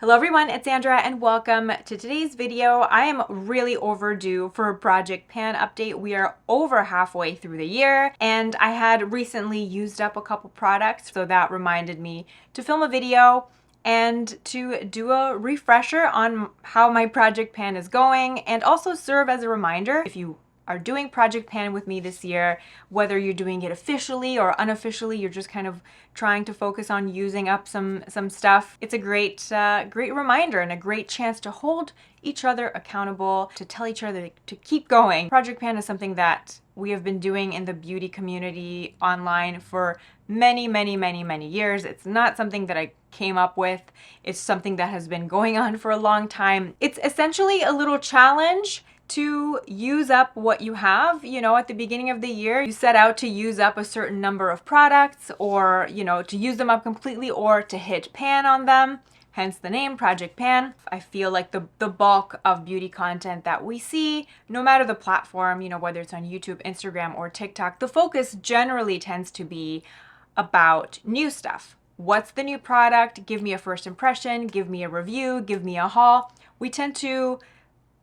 Hello everyone, it's Sandra and welcome to today's video. I am really overdue for a project pan update. We are over halfway through the year and I had recently used up a couple products, so that reminded me to film a video and to do a refresher on how my project pan is going, and also serve as a reminder if you are doing Project Pan with me this year, whether you're doing it officially or unofficially, you're just kind of trying to focus on using up some stuff. It's a great reminder and a great chance to hold each other accountable, to tell each other to keep going. Project Pan is something that we have been doing in the beauty community online for many years. It's not something that I came up with. It's something that has been going on for a long time. It's essentially a little challenge to use up what you have. You know, at the beginning of the year, you set out to use up a certain number of products, or, you know, to use them up completely or to hit pan on them. Hence the name Project Pan. I feel like the bulk of beauty content that we see, no matter the platform, you know, whether it's on YouTube, Instagram, or TikTok, the focus generally tends to be about new stuff. What's the new product? Give me a first impression, give me a review, give me a haul. We tend to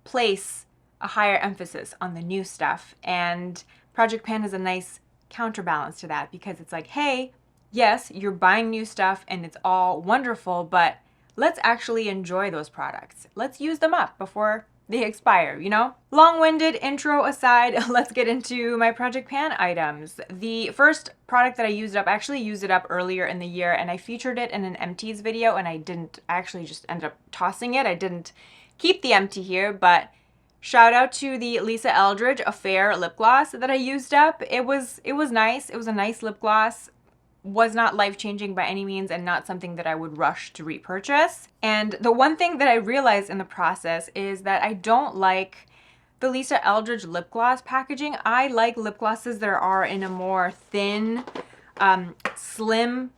place a higher emphasis on the new stuff, and Project Pan is a nice counterbalance to that, because it's like, hey, yes, you're buying new stuff and it's all wonderful, but let's actually enjoy those products. Let's use them up before they expire, you know? Long-winded intro aside, let's get into my Project Pan items. The first product that I used up, I actually used it up earlier in the year and I featured it in an empties video, and I actually just ended up tossing it. I didn't keep the empty here, but shout out to the Lisa Eldridge Affair lip gloss that I used up. It was nice. It was a nice lip gloss. Was not life-changing by any means, and not something that I would rush to repurchase. And the one thing that I realized in the process is that I don't like the Lisa Eldridge lip gloss packaging. I like lip glosses that are in a more thin, slim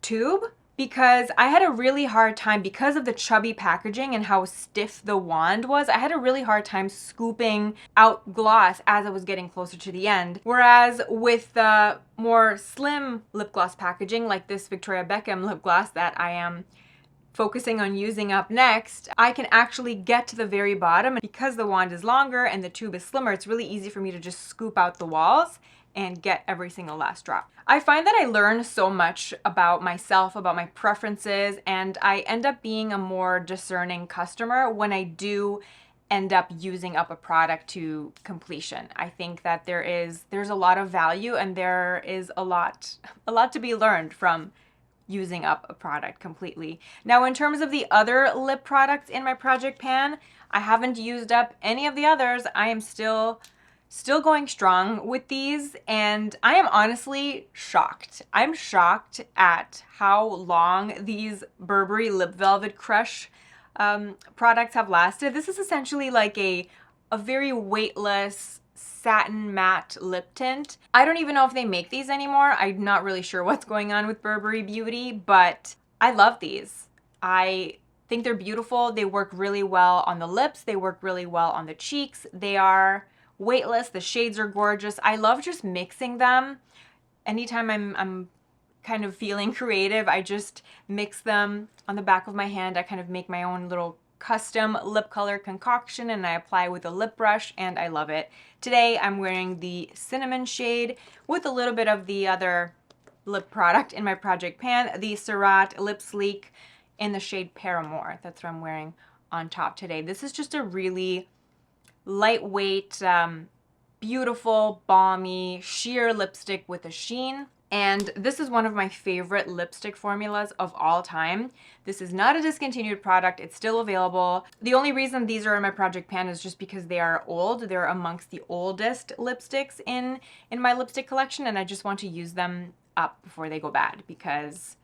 tube, because I had a really hard time, because of the chubby packaging and how stiff the wand was, I had a really hard time scooping out gloss as I was getting closer to the end. Whereas with the more slim lip gloss packaging, like this Victoria Beckham lip gloss that I am focusing on using up next, I can actually get to the very bottom. And because the wand is longer and the tube is slimmer, it's really easy for me to just scoop out the walls and get every single last drop. I find that I learn so much about myself, about my preferences, and I end up being a more discerning customer when I do end up using up a product to completion. I think that there's a lot of value, and there is a lot to be learned from using up a product completely. Now, in terms of the other lip products in my Project Pan, I haven't used up any of the others. I am still going strong with these, and I am honestly shocked. I'm shocked at how long these Burberry Lip Velvet Crush products have lasted. This is essentially like a very weightless satin matte lip tint. I don't even know if they make these anymore. I'm not really sure what's going on with Burberry Beauty, but I love these. I think they're beautiful. They work really well on the lips. They work really well on the cheeks. They are weightless. The shades are gorgeous. I love just mixing them. Anytime I'm kind of feeling creative, I just mix them on the back of my hand. I kind of make my own little custom lip color concoction, and I apply with a lip brush, and I love it. Today I'm wearing the cinnamon shade with a little bit of the other lip product in my Project Pan, the Surratt Lipslique in the shade Paramour. That's what I'm wearing on top today. This is just a really lightweight, beautiful, balmy, sheer lipstick with a sheen. And this is one of my favorite lipstick formulas of all time. This is not a discontinued product. It's still available. The only reason these are in my Project Pan is just because they are old. They're amongst the oldest lipsticks in my lipstick collection, and I just want to use them up before they go bad, because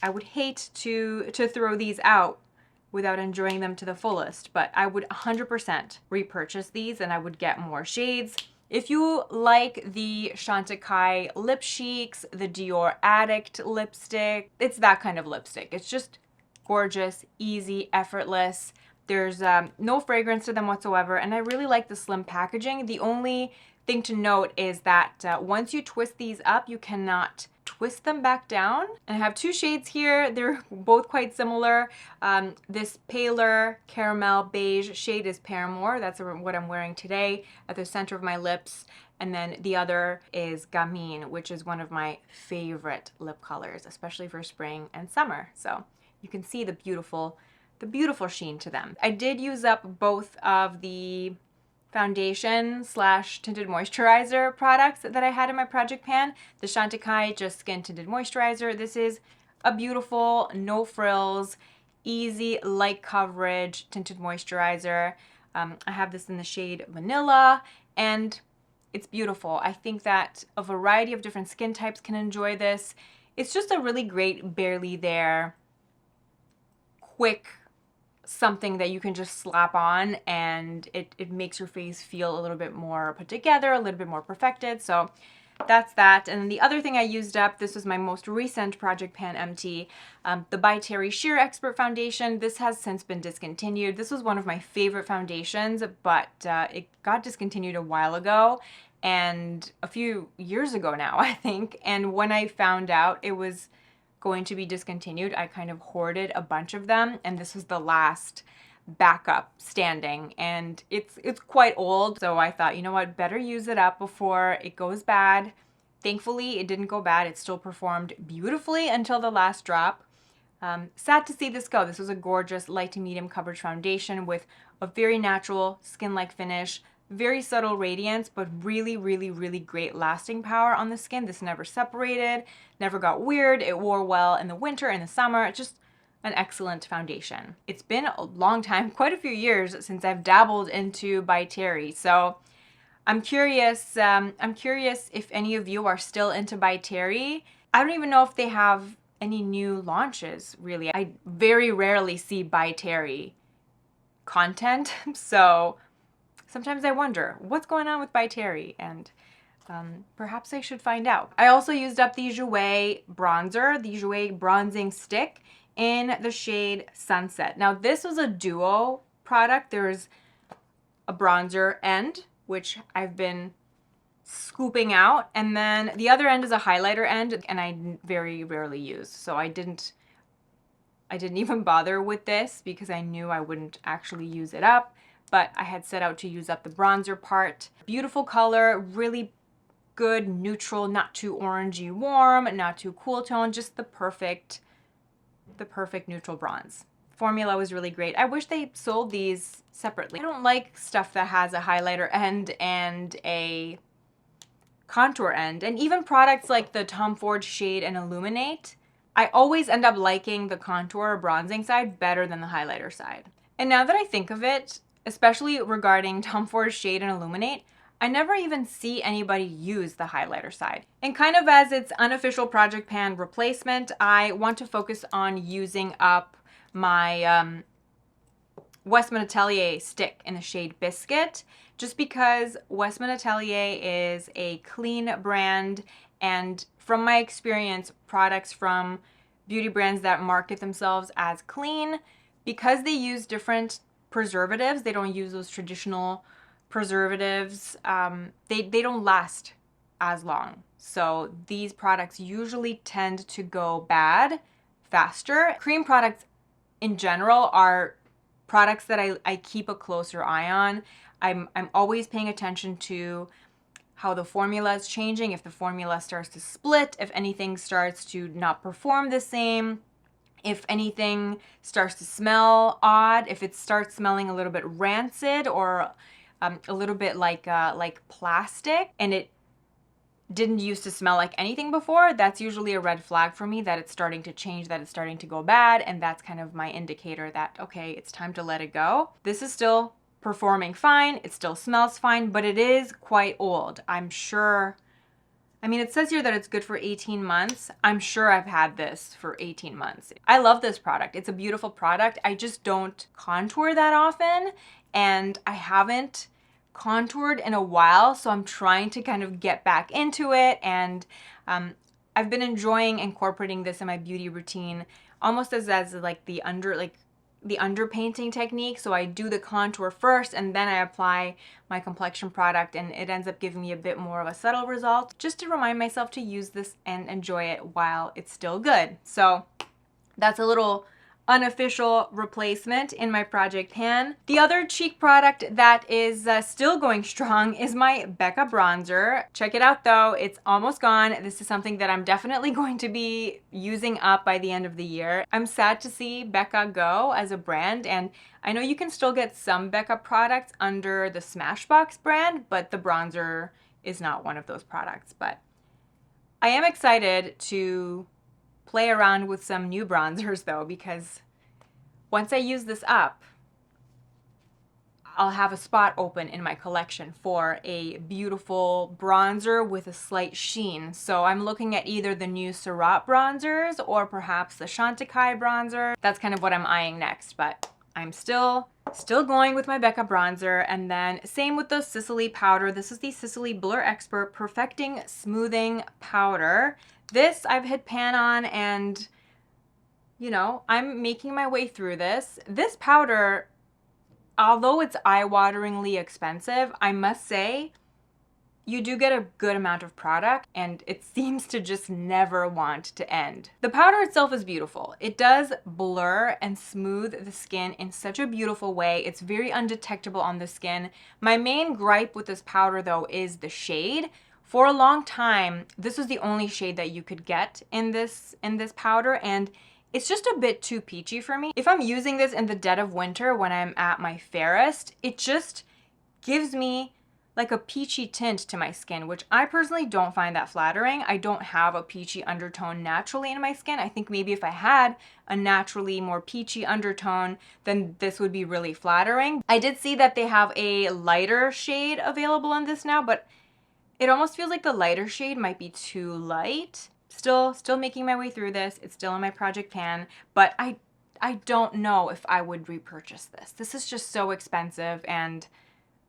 I would hate to throw these out without enjoying them to the fullest. But I would 100% repurchase these, and I would get more shades. If you like the Chantecaille Lip Chics, the Dior Addict lipstick, it's that kind of lipstick. It's just gorgeous, easy, effortless. There's no fragrance to them whatsoever, and I really like the slim packaging. The only thing to note is that once you twist these up, you cannot twist them back down. And I have two shades here. They're both quite similar. This paler caramel beige shade is Paramour. That's what I'm wearing today at the center of my lips. And then the other is Gamine, which is one of my favorite lip colors, especially for spring and summer. So you can see the beautiful sheen to them. I did use up both of the foundation / tinted moisturizer products that I had in my project pan. The Chantecaille Just Skin Tinted Moisturizer. This is a beautiful, no frills, easy, light coverage tinted moisturizer. I have this in the shade Vanilla, and it's beautiful. I think that a variety of different skin types can enjoy this. It's just a really great, barely there, quick something that you can just slap on, and it makes your face feel a little bit more put together, a little bit more perfected. So that's that. And the other thing I used up, this was my most recent Project Pan empty, the By Terry Sheer Expert Foundation. This has since been discontinued. This was one of my favorite foundations, but it got discontinued a while ago, and a few years ago now, I think. And when I found out it was going to be discontinued, I kind of hoarded a bunch of them, and this was the last backup standing, and it's quite old, so I thought, you know what, better use it up before it goes bad. Thankfully, it didn't go bad. It still performed beautifully until the last drop. Sad to see this go. This was a gorgeous light to medium coverage foundation with a very natural skin-like finish, very subtle radiance, but really, really, really great lasting power on the skin. This never separated, never got weird. It wore well in the winter and the summer. It's just an excellent foundation. It's been a long time, quite a few years, since I've dabbled into By Terry. So I'm curious if any of you are still into By Terry. I don't even know if they have any new launches, really. I very rarely see By Terry content, so sometimes I wonder what's going on with By Terry, and perhaps I should find out. I also used up the Jouer bronzer, the Jouer bronzing stick in the shade Sunset. Now this was a duo product. There's a bronzer end, which I've been scooping out, and then the other end is a highlighter end, and I very rarely use. So I didn't even bother with this because I knew I wouldn't actually use it up. But I had set out to use up the bronzer part. Beautiful color, really good neutral, not too orangey warm, not too cool tone, just the perfect neutral bronze. Formula was really great. I wish they sold these separately. I don't like stuff that has a highlighter end and a contour end, and even products like the Tom Ford Shade and Illuminate. I always end up liking the contour or bronzing side better than the highlighter side. And now that I think of it, especially regarding Tom Ford Shade and Illuminate, I never even see anybody use the highlighter side. And kind of as its unofficial Project Pan replacement, I want to focus on using up my Westman Atelier stick in the shade Biscuit, just because Westman Atelier is a clean brand, and from my experience, products from beauty brands that market themselves as clean, because they use different preservatives, they don't use those traditional preservatives, they don't last as long. So these products usually tend to go bad faster. Cream products in general are products that I keep a closer eye on. I'm always paying attention to how the formula is changing, if the formula starts to split, if anything starts to not perform the same, if anything starts to smell odd, if it starts smelling a little bit rancid or a little bit like plastic, and it didn't used to smell like anything before, that's usually a red flag for me that it's starting to change, that it's starting to go bad, and that's kind of my indicator that, okay, it's time to let it go. This is still performing fine, it still smells fine, but it is quite old. I'm sure, I mean, it says here that it's good for 18 months. I'm sure I've had this for 18 months. I love this product. It's a beautiful product. I just don't contour that often, and I haven't contoured in a while, so I'm trying to kind of get back into it, and I've been enjoying incorporating this in my beauty routine almost as like the the underpainting technique. So I do the contour first and then I apply my complexion product, and it ends up giving me a bit more of a subtle result, just to remind myself to use this and enjoy it while it's still good. So that's a little unofficial replacement in my project pan. The other cheek product that is still going strong is my Becca bronzer. Check it out though, it's almost gone. This is something that I'm definitely going to be using up by the end of the year. I'm sad to see Becca go as a brand, and I know you can still get some Becca products under the Smashbox brand, but the bronzer is not one of those products. But I am excited to play around with some new bronzers though, because once I use this up, I'll have a spot open in my collection for a beautiful bronzer with a slight sheen. So I'm looking at either the new Surratt bronzers or perhaps the Chantecaille bronzer. That's kind of what I'm eyeing next, but I'm still going with my Becca bronzer. And then same with the Sicily powder. This is the Sicily Blur Expert Perfecting Smoothing Powder. This I've hit pan on, and you know, I'm making my way through this. This powder, although it's eye-wateringly expensive, I must say you do get a good amount of product, and it seems to just never want to end. The powder itself is beautiful. It does blur and smooth the skin in such a beautiful way. It's very undetectable on the skin. My main gripe with this powder though is the shade. For a long time, this was the only shade that you could get in this powder, and it's just a bit too peachy for me. If I'm using this in the dead of winter when I'm at my fairest, it just gives me like a peachy tint to my skin, which I personally don't find that flattering. I don't have a peachy undertone naturally in my skin. I think maybe if I had a naturally more peachy undertone, then this would be really flattering. I did see that they have a lighter shade available in this now, but it almost feels like the lighter shade might be too light. Still making my way through this. It's still in my project pan, but I don't know if I would repurchase this. This is just so expensive, and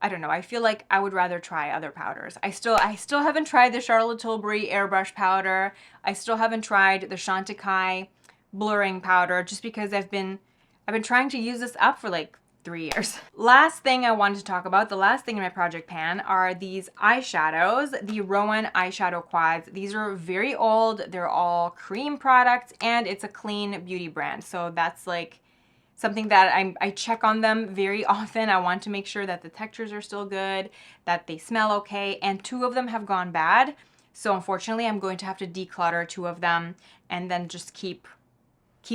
I don't know. I feel like I would rather try other powders. I still haven't tried the Charlotte Tilbury airbrush powder. I still haven't tried the Chantecaille blurring powder, just because I've been trying to use this up for like 3 years. Last thing I wanted to talk about, the last thing in my project pan, are these eyeshadows, the Rowan eyeshadow quads. These are very old, they're all cream products, and it's a clean beauty brand. So that's like something that I check on them very often. I want to make sure that the textures are still good, that they smell okay, and 2 of them have gone bad. So unfortunately, I'm going to have to declutter 2 of them and then just keep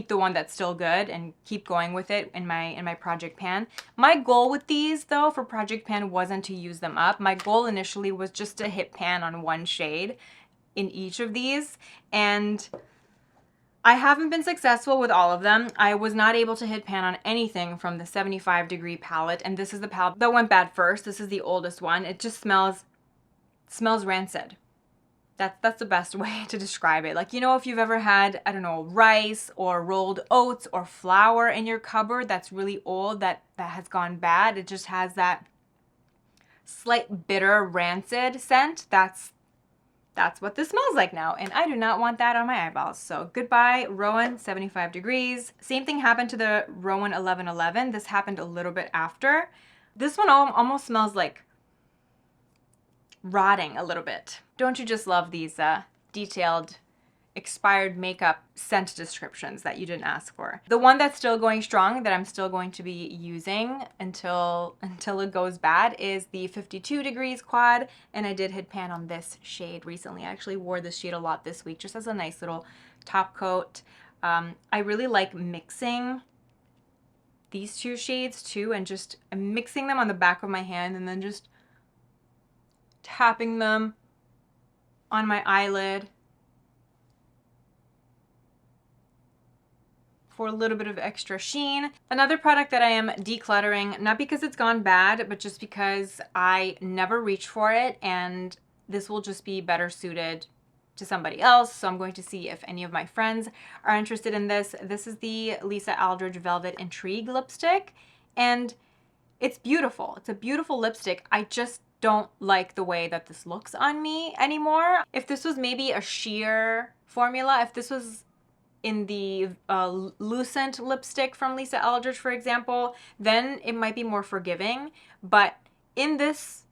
the one that's still good and keep going with it in my project pan. My goal with these though for project pan wasn't to use them up. My goal initially was just to hit pan on one shade in each of these, and I haven't been successful with all of them. I was not able to hit pan on anything from the 75-degree palette, and this is the palette that went bad first. This is the oldest one. It just smells rancid. That's the best way to describe it. Like, you know, if you've ever had, I don't know, rice or rolled oats or flour in your cupboard that's really old, that has gone bad. It just has that slight bitter rancid scent. That's what this smells like now, and I do not want that on my eyeballs. So goodbye, Rowan 75 degrees. Same thing happened to the Rowan 1111. This happened a little bit after. This one almost smells like rotting a little bit. Don't you just love these detailed expired makeup scent descriptions that you didn't ask for? The one that's still going strong, that I'm still going to be using until it goes bad, is the 52 degrees quad, and I did hit pan on this shade recently. I actually wore this shade a lot this week just as a nice little top coat. I really like mixing these 2 shades too, and just mixing them on the back of my hand and then just tapping them on my eyelid for a little bit of extra sheen. Another product that I am decluttering, not because it's gone bad, but just because I never reach for it, and this will just be better suited to somebody else. So I'm going to see if any of my friends are interested in this. This is the Lisa Aldridge Velvet Intrigue lipstick, and it's beautiful. It's a beautiful lipstick. I just don't like the way that this looks on me anymore. If this was maybe a sheer formula, if this was in the Lucent lipstick from Lisa Eldridge, for example, then it might be more forgiving. But in this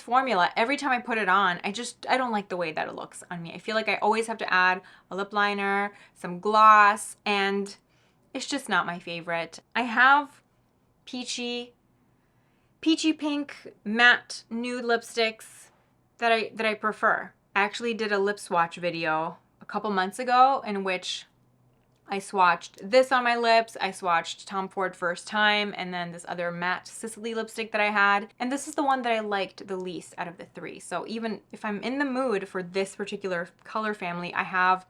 formula, every time I put it on, I don't like the way that it looks on me. I feel like I always have to add a lip liner, some gloss, and it's just not my favorite. I have peachy pink matte nude lipsticks that I prefer. I actually did a lip swatch video a couple months ago in which I swatched this on my lips, I swatched Tom Ford First Time, and then this other matte Sicily lipstick that I had. And this is the one that I liked the least out of the three. So even if I'm in the mood for this particular color family, I have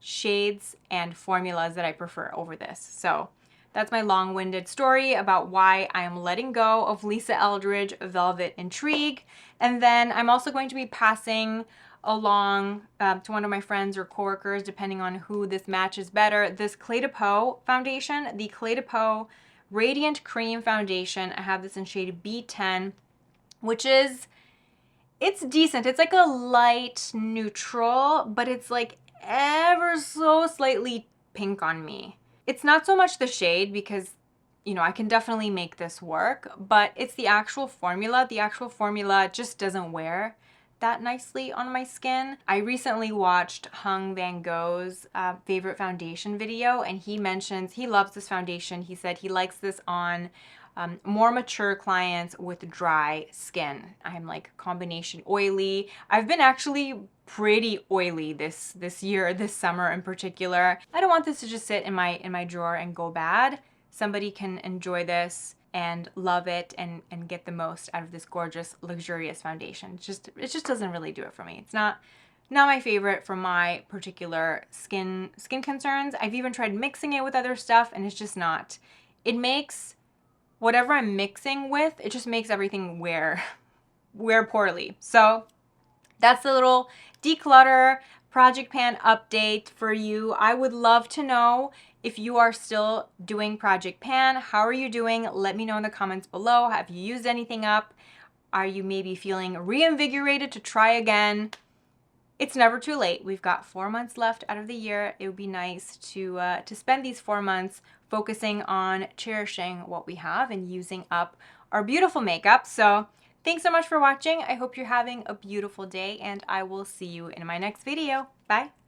shades and formulas that I prefer over this. So that's my long-winded story about why I am letting go of Lisa Eldridge Velvet Intrigue. And then I'm also going to be passing along to one of my friends or coworkers, depending on who this matches better, this Clé de Peau foundation, the Clé de Peau Radiant Cream Foundation. I have this in shade B10, which is, it's decent. It's like a light neutral, but it's like ever so slightly pink on me. It's not so much the shade because, you know, I can definitely make this work, but it's the actual formula. The actual formula just doesn't wear that nicely on my skin. I recently watched Hung Van Gogh's favorite foundation video, and he mentions he loves this foundation. He said he likes this on more mature clients with dry skin. I'm like combination oily. I've been actually pretty oily this year, this summer in particular. I don't want this to just sit in my drawer and go bad. Somebody can enjoy this and love it and get the most out of this gorgeous, luxurious foundation. It just doesn't really do it for me. It's not my favorite for my particular skin concerns. I've even tried mixing it with other stuff, and it's just not. It makes whatever I'm mixing with, it just makes everything wear poorly. So that's the little declutter project pan update for you. I would love to know if you are still doing project pan. How are you doing? Let me know in the comments below. Have you used anything up? Are you maybe feeling reinvigorated to try again? It's never too late. We've got 4 months left out of the year. It would be nice to spend these 4 months focusing on cherishing what we have and using up our beautiful makeup. So thanks so much for watching. I hope you're having a beautiful day, and I will see you in my next video. Bye.